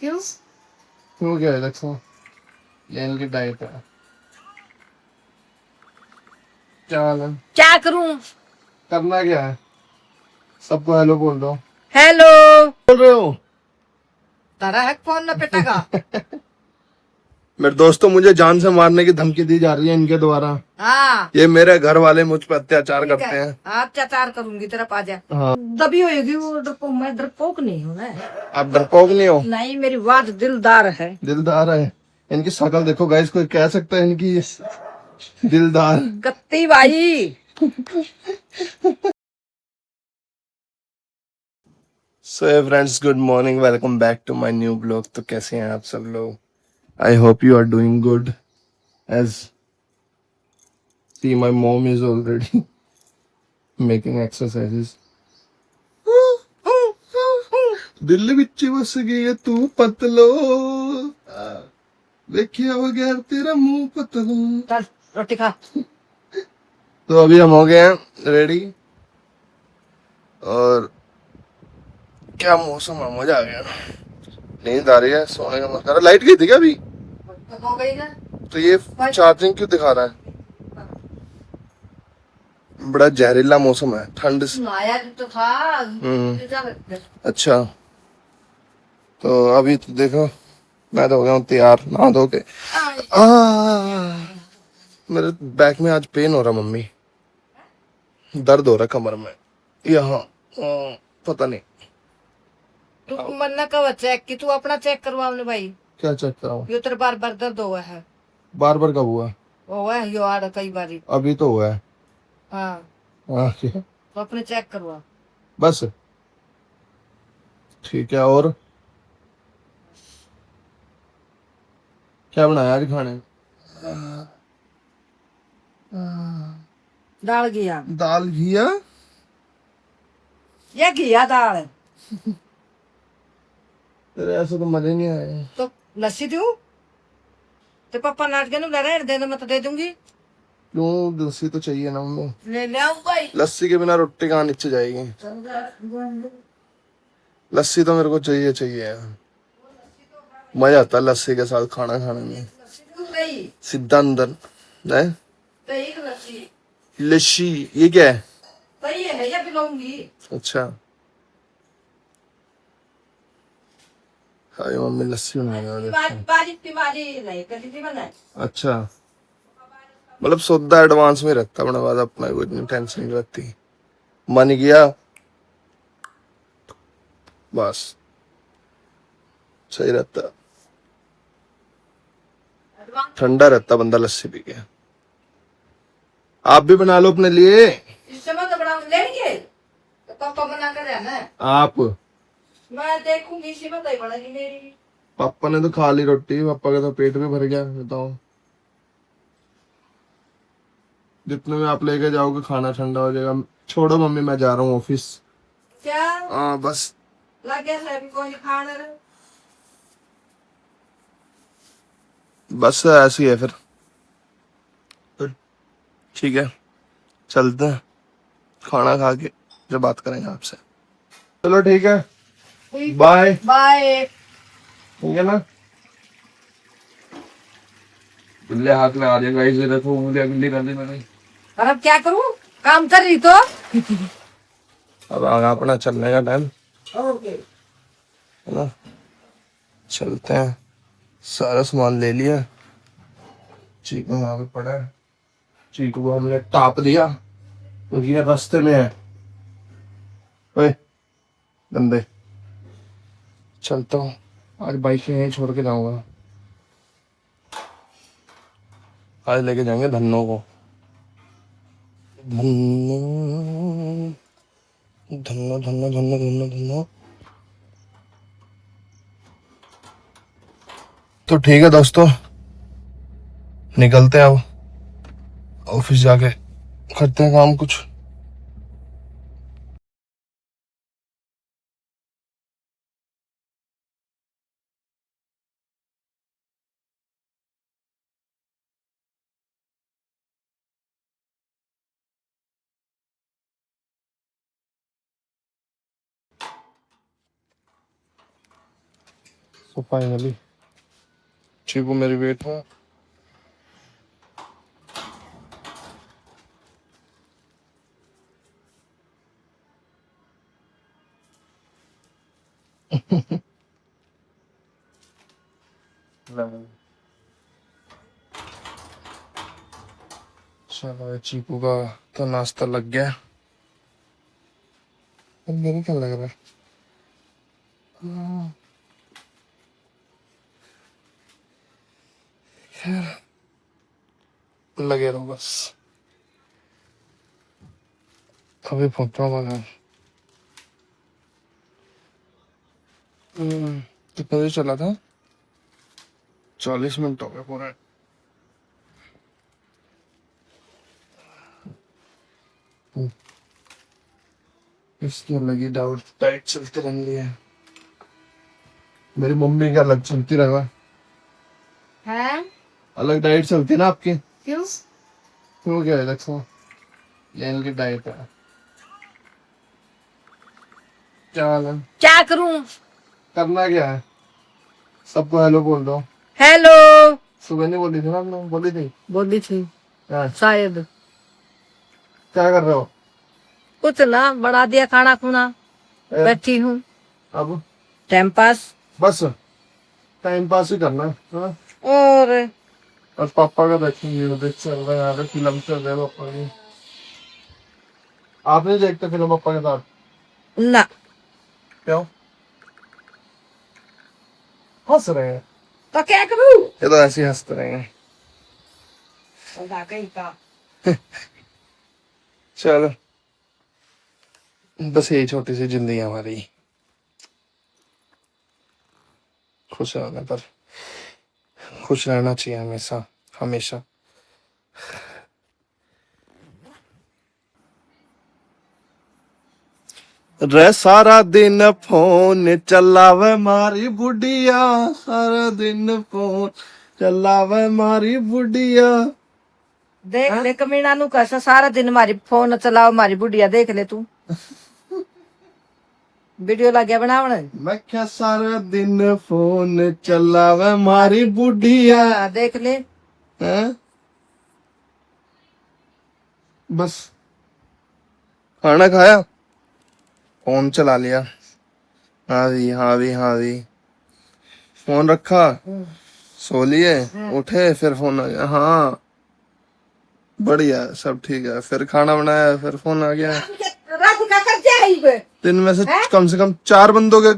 क्यों? क्यों क्या है देखो, ये इनकी डाइट है। क्या हाल है? क्या करूं? करना क्या है? सबको हेलो बोल दो। हेलो। बोल रहे हो? तारा है फोन ना पिटा का? मेरे दोस्तों, मुझे जान से मारने की धमकी दी जा रही है इनके द्वारा। हाँ ये मेरे घर वाले मुझ पर अत्याचार ठीक करते है, हैं। अत्याचार करूंगी तेरा पाजा। हाँ। दबी होएगी वो डरपोक, मैं डरपोक नहीं हूँ मैं। आप डरपोक नहीं हो? नहीं, मेरी बात दिलदार है। दिलदार है। इनकी शक्ल देखो गाइस, कोई कह सकता है इनकी दिलदार? कत्ती भाई। So friends, good morning, welcome back to my new blog. तो कैसे हैं आप सब लोग? I hope you are doing good. As see my mom is already making exercises. दिल विच बस गई है तू पतलो, देखिया बगैर तेरा मुंह पतलो। चल रोटी खा। तो अभी हम हो गए हैं रेडी, और क्या मौसम है, मजा आ गया। नींद आ रही है, सोने का मन कर रहा है। लाइट गई थी क्या अभी? हो गई ना? तो ये चार्जिंग क्यों दिखा रहा है? बड़ा जहरीला मौसम है, ठंड से। आया तो था। अच्छा, तो अभी तो देखो, मैं तो हो गया हूँ तैयार नहा धो के। मेरे बैक में आज पेन हो रहा मम्मी, दर्द हो रहा कमर में यहाँ। पता नहीं। तू मन्ना कब चेक की? तू अपना चेक करवा ले भाई। क्या चेक कराऊं? यो तेरे बार बार दर्द हुआ है। बार बार कब हुआ? हुआ है यो आड़ कई बारी। अभी तो हुआ है। हाँ क्या? तो अपने चेक करवा। बस ठीक है। और क्या बनाया आज खाने? दाल घिया। दाल घिया? ये घिया दाल। तेरे ऐसे तो मजे नहीं आए। तो लस्सी दूं? तो पापा नाट के नु लड़ा दे दो, मैं तो दे दूंगी। क्यों, लस्सी तो चाहिए ना मम्मी। ले ले आओ भाई। लस्सी के बिना रोटी कहाँ नीचे जाएगी? लस्सी तो मेरे को चाहिए चाहिए। मजा आता है लस्सी के साथ खाना खाने में, सीधा अंदर है। लस्सी ये क्या है? ये पिलाऊंगी। अच्छा, हाय मम्मी लस्सी बना रही है। अच्छा, मतलब सौदा एडवांस में रहता, अपने बाद अपना कोई इतनी टेंशन नहीं रहती। मन गया बस, सही रहता, ठंडा रहता बंदा लस्सी पी के। आप भी बना लो अपने लिए। इस समय तो बना लेंगे तो पापा बना कर रहना है। आप? मैं देखूंगी इसी में तो ही बनेगी मेरी। पापा ने तो खा ली रोटी, पापा का तो पेट भी भर गया। बताओ, जितने में आप लेके जाओगे खाना ठंडा हो जाएगा। छोड़ो मम्मी, मैं जा रहा हूँ ऑफिस। क्या हाँ बस, लगे है कोई खाना? बस ऐसी है फिर। तो ठीक है, चलते हैं, खाना खा के फिर बात करेंगे आपसे। चलो ठीक है, बाय बाय। ठीक है ना। बिल्ले हाथ में आ जाएगा, इसे देखो मुझे बिल्ली कर दी मैंने। और अब क्या करूं? काम कर रही तो। अब आगे अपना चलने का टाइम ओके। है ना, चलते हैं। सारा सामान ले लिया, चीकू वहां पे पड़ा है। चीकू को हमने टाप दिया क्योंकि ये रास्ते में है। ओए गंदे, चलता हूँ। आज बाइक में यहीं छोड़ के जाऊंगा। आज लेके जाएंगे धन्नो को। धन्नो धन्नो धन्नो धन्नो धन्नो धन्नो। तो ठीक है दोस्तों, निकलते हैं अब, ऑफिस जाके करते हैं काम कुछ। तो फाइनली चीकू मेरी वेट में। चलो चीकू का तो नाश्ता लग गया। अब मेरे क्या लग रहा है? खैर लगे रहो बस। अभी पहुंचा मैं। कितना देर चला था? 40 मिनट हो गए पूरा। इसकी अलग ही डाइट चलती रहती है। मेरी मम्मी का अलग चलती रहा। है अलग डाइट चलती है ना आपकी? क्यों? क्यों क्या है अलग से? ये इनकी डाइट है। क्या हाल है? क्या करूं? करना क्या है? सबको हेलो बोल दो। हेलो सुबह नहीं बोली थी ना आपने? बोली थी? बोली थी हाँ। शायद। क्या कर रहे हो? कुछ ना, बना दिया खाना खुना, बैठी हूँ अब टाइम पास। बस टाइम पास ही करना है। हाँ? और पापा का देखेंगे, देख चल रहा है यहाँ पे, फिल्म चल रहा है पापा की। आप नहीं देखते फिल्म पापा के साथ? ना, क्यों हंस रहे हैं? तो क्या करूं? ये तो ऐसे ही हंसते रहेंगे। कहीं का चलो बस यही छोटी सी जिंदगी है हमारी। खुश रहने पर खुश रहना चाहिए हमेशा हमेशा। रे सारा दिन फोन चलावे मारी बुढ़िया, सारा दिन फोन चलावे मारी बुढ़िया। देख ले कमीना नु कैसा सारा दिन हमारी फोन चलाओ, हमारी बुढ़िया देख ले तू। वीडियो लग गया बनावने। मैं क्या सारा दिन फोन चलावे मारी बुढ़िया। देख ले। हैं? बस खाना खाया, फोन चला लिया। हाँ भी हाँ भी हाँ भी। फोन रखा, सो लिए, उठे, फिर फोन आ गया। हाँ बढ़िया, सब ठीक है। फिर खाना बनाया, फिर फोन आ गया। राधिका कर जाए दिन में से कम 4 बंदों के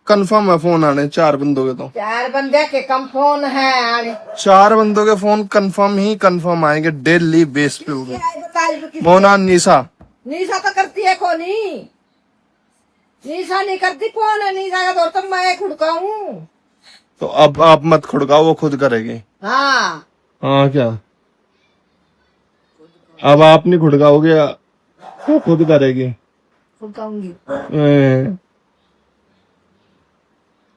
कंफर्म है फोन आने। 4 बंदों के तो 4 बंदे के कम फोन है। 4 बंदों के फोन कंफर्म आएंगे डेली बेस पे होंगे। बताइए मोना निशा निशा तो करती है कोनी, निशा नहीं करती कौन है? निशा का दौर तो मैं खुड़काऊं। तो अब आप मत खुड़काओ, वो खुद करेगी। हाँ हाँ क्या? अब आप नहीं खुड़काओगे, वो खुद करेगी। खुड़काऊंगी।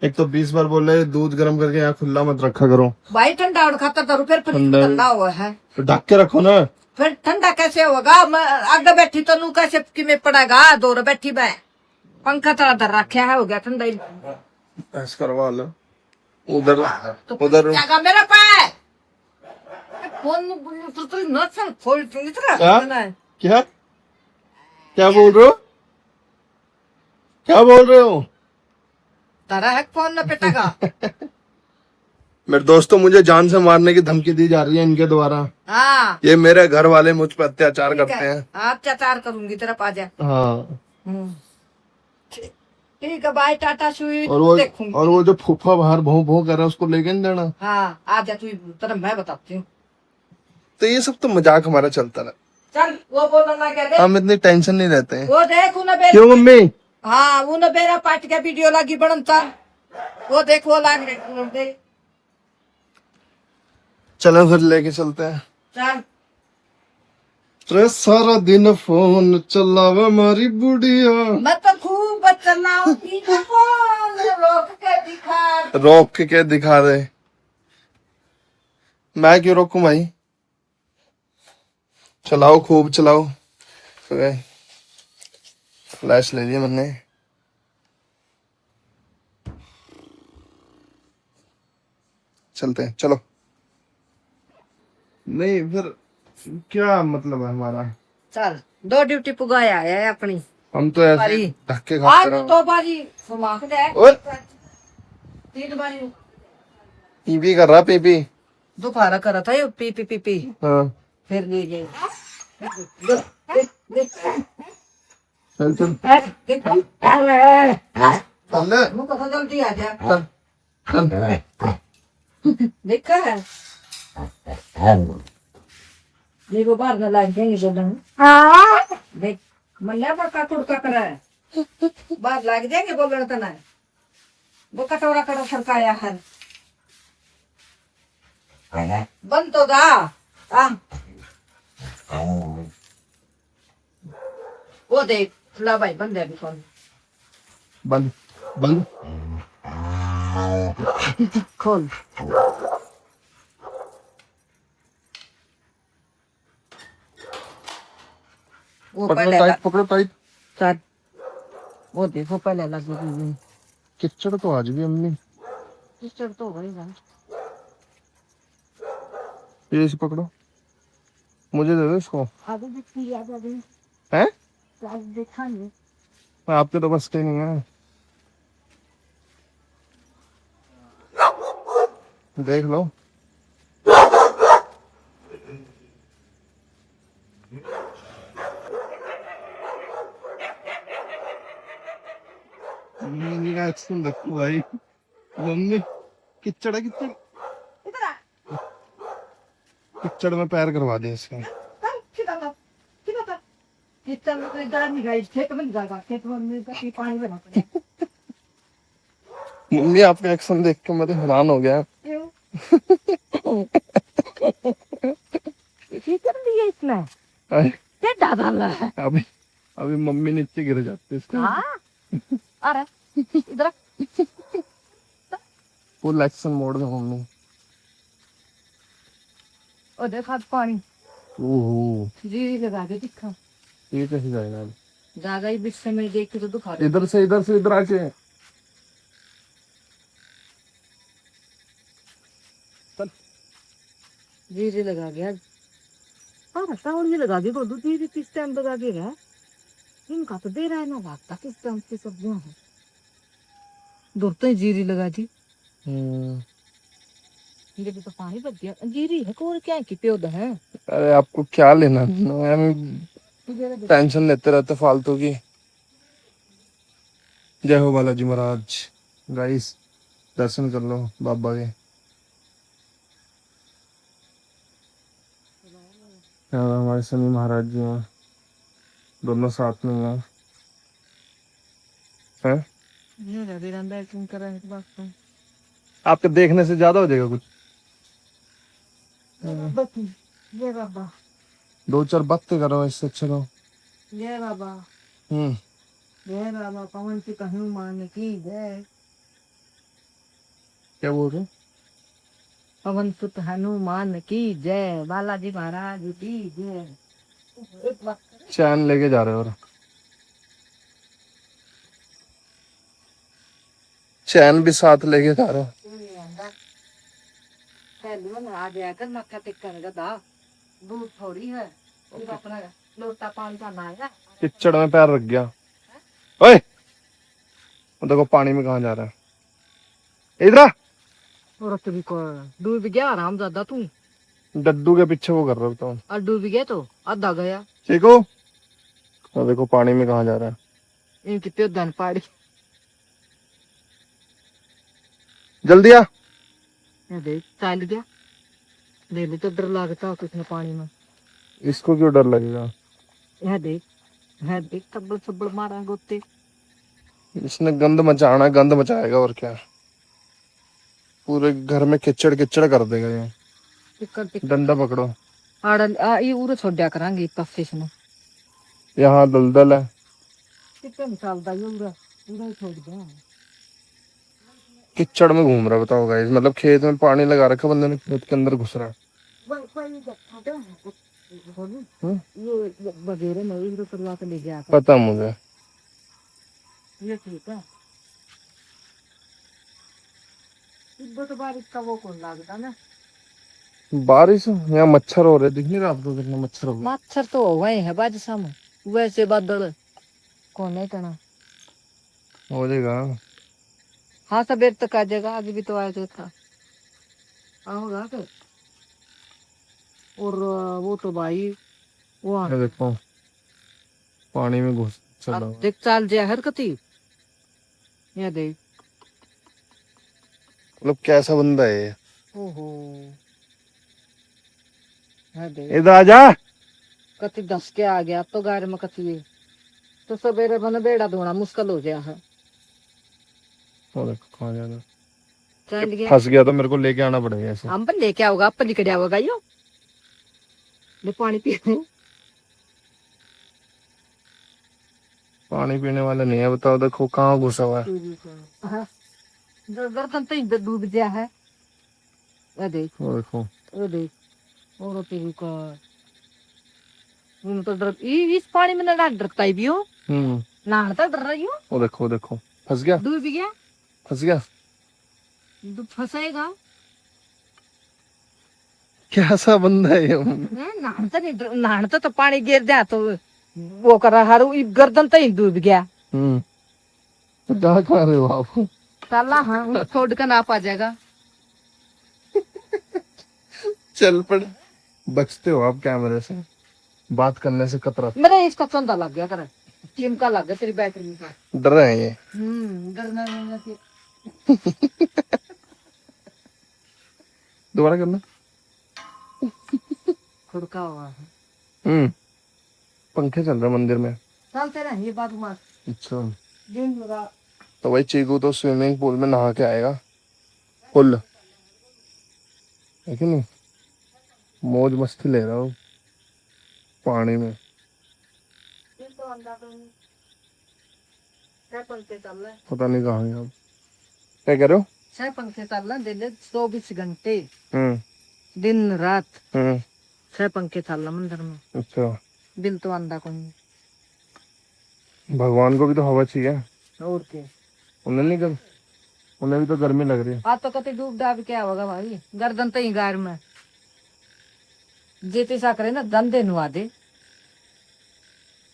एक तो 20 बार बोल रहे दूध गर्म करके यहाँ खुला मत रखा करो भाई, ठंडा और खाता तो फिर ठंडा हुआ है, तो ढक के रखो ना। फिर ठंडा कैसे होगा? मैं आगे बैठी तो नू कैसे कि मैं पड़ेगा? दूर बैठी मैं, पंखा तड़ा धर रखा है, हो गया ठंडा ही। ऐसा करवा लो उधर तो उधर। क्या मेरा पैर फोन तो नसन खोल क्या इतना क्या क्या बोल रहे हो? क्या बोल रहे हो? तारा है फोन न पिटेगा। मेरे दोस्तों, मुझे जान से मारने की धमकी दी जा रही है इनके द्वारा। हाँ ये मेरे घर वाले मुझ पर अत्याचार करते हैं। अत्याचार करूंगी तेरा पाजा। हाँ ठीक है, बाय टाटा सुई। और वो जो फूफा बाहर भों भों कर रहा है, उसको लेके नहीं देना। हाँ आ जा तू, तेरा मैं बताती हूँ। तो ये सब तो मजाक हमारा चलता रहा। चल वो बोलना ना क्या दे। हम इतनी टेंशन नहीं रहते हैं। वो देख उन्हें क्यों मम्मी? हाँ उन्हें बेरा पार्टी का वीडियो लगी बनता, वो देख वो लाग देख। चलो फिर लेके चलते हैं। चल रे सारा दिन फोन चलावे मारी बुढ़िया। मैं तो खूब चलाऊंगी फोन, रोक के दिखा। रोक के दिखा दे। मैं क्यों रोकूं भाई? चलाओ, खूब चलाओ। फ्लैश ले लिया मैंने। चलते हैं, चलो। नहीं फिर क्या मतलब है हमारा? चल 2 ड्यूटी पुगाया है अपनी हम तो ऐसे बारी धक्के खाते आज रहो। 2 बारी समाक दे ओए 3 बारी पीपी कर रहा, पीपी। दोपहर करा था ये पी पी पी पी हाँ फिर ले गए चल चल चल मुझे कहा जल्दी आ जा चल चल। देखा है देखो बाहर न लाग जाएंगे बोलन देख मल्ला बड़का कुड़का करा है बाहर लाग जाएंगे बोलन तो ना वो कटोरा कटोरा सरकाया है बंद तो गा वो देख ला भाई बंद है अभी फोन बंद बंद। खोल वो पकड़ो पहले टाइट, पकड़ो टाइट। सर वो देखो पहले लग किचड़ तो आज भी अम्मी। सिस्टर तो हो गई ना ये इसे पकड़ो, मुझे दे दो इसको। आगे देखी आगे हैं? आगे देखा नहीं आपके तो बस के नहीं है। देख लो। देखो भाई मम्मी किचड़ है, किचड़ इधर आ किचड़ में पैर करवा दिया इसका। किचन में कोई गाड़ी नहीं गई खेत में नहीं जाएगा खेत में कहीं पानी बना पड़े मम्मी आपका एक्शन देख के मैं तो हैरान हो गया। क्यों कर दिया इसमें अरे, क्या दादा है अभी अभी मम्मी नीचे गिर जाती है इसका। हाँ अरे इधर फुल एक्शन मोड में मम्मी। ओ देखा पानी ओहो जी लगा के दिखा ये कैसे जाएगा? ज्यादा ही बीच में देख के तो दुखा इधर से इधर आके चल। जी लगा गया हाँ साउंड ये लगा दिया दो जी किस टाइम लगा के रहा इनका तो दे रहा है ना भागता किस टाइम से सब्जियां है दूर तो जीरी लगा दी ये भी तो पानी बच गया जीरी है को क्या की पौधा है। अरे आपको क्या लेना टेंशन लेते रहते फालतू की। जय हो बालाजी महाराज। गाइस दर्शन कर लो बाबा के। यहाँ हमारे शनि महाराज जी हैं, दोनों साथ में हैं। हैं? आपके देखने से ज्यादा हो जाएगा कुछ। जय बाबा 2-4 बातें करो इससे अच्छा तो। जय बाबा जय बाबा पवन से कहूँ मान की जय क्या बोल रहे हो? पवन सुत हनुमान की जय बालाजी महाराज की जय चैन लेके जा रहे हो और चैन भी साथ लेके जा रहे हो। आ गया कर माथा टेकने का दा दूर थोड़ी है अपना लोटा पानी का ना है किचड़ में पैर रख गया। ओए वो देखो पानी में कहाँ जा रहा है। इधर और तो भी को डूब गया आराम ज्यादा तू डड्डू के पीछे वो कर रहा था। और डूब गया तो आधा गया ठीक हो? वो देखो पानी में कहाँ जा रहा है। इनकी पेदन पाड़ी जल्दी आ। ये देख चल गया ले ले तो डर लगता है किसने पानी में इसको क्यों डर लगेगा? यह देख तब्बल सब्बल मारा गोते इसने गंद मचाना, गंद मचाएगा और क्या। पूरे घर में किचड़ किचड़ कर देगा ये। डंडा पकड़ो। ये उरे छोड़ करांगे पफे से यहाँ दलदल है। कितने निकालता ये उरे छोड़ दे किचड़ में घूम रहा बताओ गाइस। मतलब खेत में पानी लगा रखा बंदे ने, खेत के अंदर घुस रहा है। ये वगैरह नहीं इधर करवा के ले गया पता मुझे। ये ठीक है इब्बो तो बारिश का वो कौन लगता ना। बारिश यहाँ मच्छर हो रहे, दिख नहीं रहा आपको कितना मच्छर हो गया। मच्छर तो वही है बाज साम वैसे बादल कौन है तना। हो जाएगा। हाँ सवेर तक आ जाएगा, आज भी तो आया जो था आओगा फिर। और वो तो भाई वो ये देखो पानी में घुस चला अब हुआ है। देख चाल जाए हरकती। ये देख मतलब कैसा बंदा है ये? ओहो ये देख इधर आजा। कति दस के आ गया तो गाड़ी में कति ये। तो सवेरे बने बेड़ा धोना मुश्किल हो गया है। वो देखो कहाँ जा रहा है। चल गया फंस गया तो मेरे को लेके आना पड़ेगा ऐसे। हम पर लेके आओगा आप निकल आओगा यो ले पानी पी। पानी पीने वाला नहीं है, बताओ देखो कहाँ घुसा हुआ है। हाँ, गर्दन तो इधर डूब गया है। ये देख वो देखो वो देख और तेरी का तो डर इस पानी में ना डरता ही भी हो नहाता डर रही हो। वो देखो देखो फंस गया, डूब गया फंस गया। तो फंसेगा। कैसा बंदा है ये? नहाता नहीं नहाता तो पानी गिर जाए तो वो कर रहा है गर्दन तो ही डूब गया। तो क्या कर रहे हो आप? साला हाँ छोड़ कर नाप आ जाएगा। चल पड़। बचते हो आप कैमरे से, बात करने से कतरा। मेरा इसका चंदा लग गया कर चिमका लग गया तेरी बैटरी में। डर रहे हैं ये। डरना नहीं कि दोबारा करना। खुड़का हुआ है। पंखे चल रहे हैं मंदिर में। चलते रहे ये बात मत अच्छा दिन लगा। तो भाई चीकू तो स्विमिंग पूल में नहा के आएगा फुल, है कि नहीं? मौज मस्ती ले रहा हूँ पानी में। तो अंदर तो छह पंखे चल रहे पता नहीं कहाँ है आप। क्या कह रहे हो? 6 पंखे चल रहे दिन 24 घंटे हम्म दिन रात हम्म 6 पंखे चल रहे मंदिर में। अच्छा बिल तो अंधा को नहीं भगवान को भी तो हवा चाहिए। और के उन्हें नहीं कर, उन्हें भी तो गर्मी लग रही है। आज तो कति डूब डाब क्या होगा भाई गर्दन तो ही गार में जेते सा करे ना धंधे नुआ दे।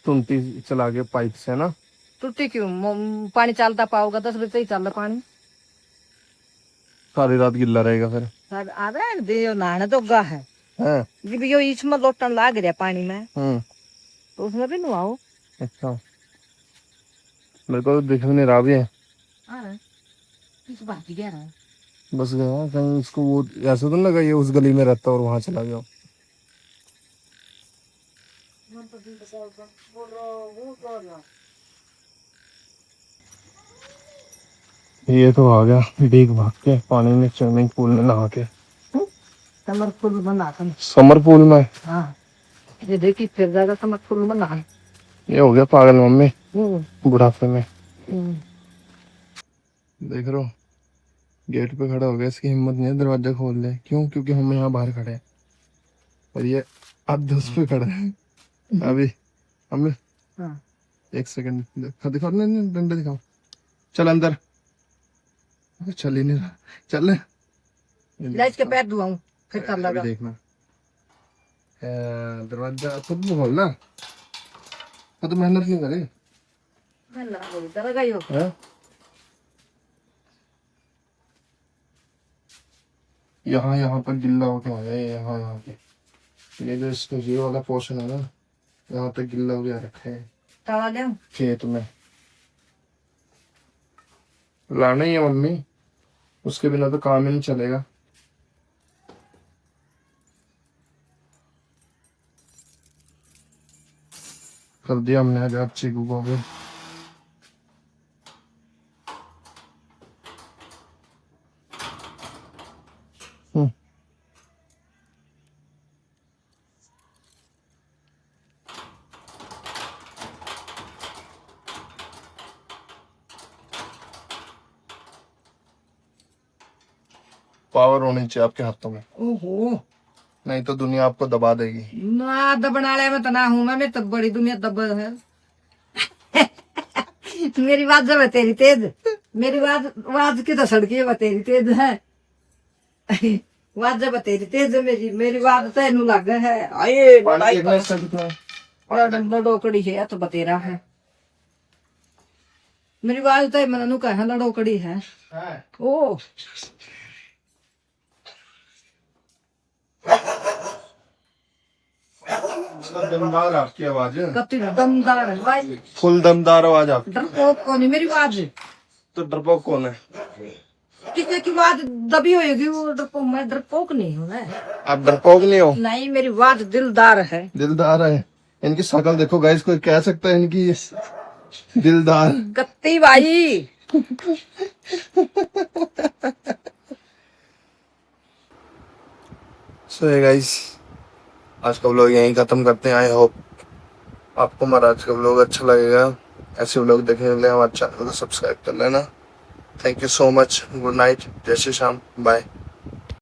तुमती चला के पाइप से ना। टूटी क्यों पानी चलता पाओगा 10 बजे ही चल रहा पानी सारी रात गिल्ला रहेगा फिर। अरे दे नहाने तो गा है हैं? जब यो इसमें लोटन लाग रहा पानी में तो उसमें भी नुआओ। अच्छा मेरे को तो दिख भी नहीं रहा भी है। अरे इस बात की कह रहा है बस गया कहीं उसको, वो ऐसा तो नहीं लगा ये उस गली में रहता और वहां चला गया। ये तो आ गया भीग भाग के पानी में स्विमिंग पूल में नहा के। समर फुल बना कर समर पूल में। हाँ ये देखी फिर जाएगा समर फुल बना। ये हो गया पागल मम्मी बुढ़ापे में। देख रहे हो गेट पे खड़ा हो गया, इसकी हिम्मत नहीं है दरवाजा खोल ले। क्यों? क्योंकि हम यहाँ बाहर खड़े हैं और ये अब उस पे खड़ा है अभी। हमें हाँ। एक सेकंड दिखाओ, नहीं डंडा दिखाओ। चल अंदर। चल ही नहीं रहा, चल लाइट के पैर धुआऊं फिर कर लगा। देखना दरवाजा खुद भी खोलना, तो मेहनत नहीं करे। यहाँ यहाँ पर गिल्ला होके आया है, यहाँ यहाँ पे ये जो इसका ये वाला पोर्शन है ना, यहाँ तक गिल्ला हो गया रखा है। ताला ले खेत में लाना ही है मम्मी, उसके बिना तो काम ही नहीं चलेगा। कर दिया हमने आज आप चीकू को भी। पावर होनी चाहिए आपके हाथों में, ओहो नहीं तो दुनिया आपको दबा देगी। ना दबना ले मैं तना हूं मैं तो बड़ी दुनिया दब है। मेरी बात जब है तेरी तेज, मेरी बात आवाज की तो सड़की है तेरी तेज है। वाज बतेरी तेज मेरी मेरी बात तेनू लग है आए पानी देखना इसका कितना है? बड़ा लड़ोकड़ी है तो बतेरा है मेरी बात तो मनू कहा लड़ोकड़ी है ओ दमदार आपकी आवाज है, कति दमदार है भाई फुल दमदार आवाज आपकी। डरपोक कौन है मेरी बात तो डरपोक कौन है? किसी की बात दबी होगी वो डरपोक मैं डरपोक नहीं हूँ मैं आप डरपोक नहीं हो? नहीं मेरी बात दिलदार है दिलदार है। इनकी शक्ल देखो गाइस, कोई कह सकता है इनकी दिलदार? कत्ती भाई सो हे गाइस, आज का व्लॉग यहीं खत्म करते हैं। आई होप आपको हमारा आज का व्लॉग अच्छा लगेगा। ऐसे व्लॉग देखने के लिए हमारे चैनल को सब्सक्राइब कर लेना। Thank you so much. Good night, जय श्री श्याम, बाय।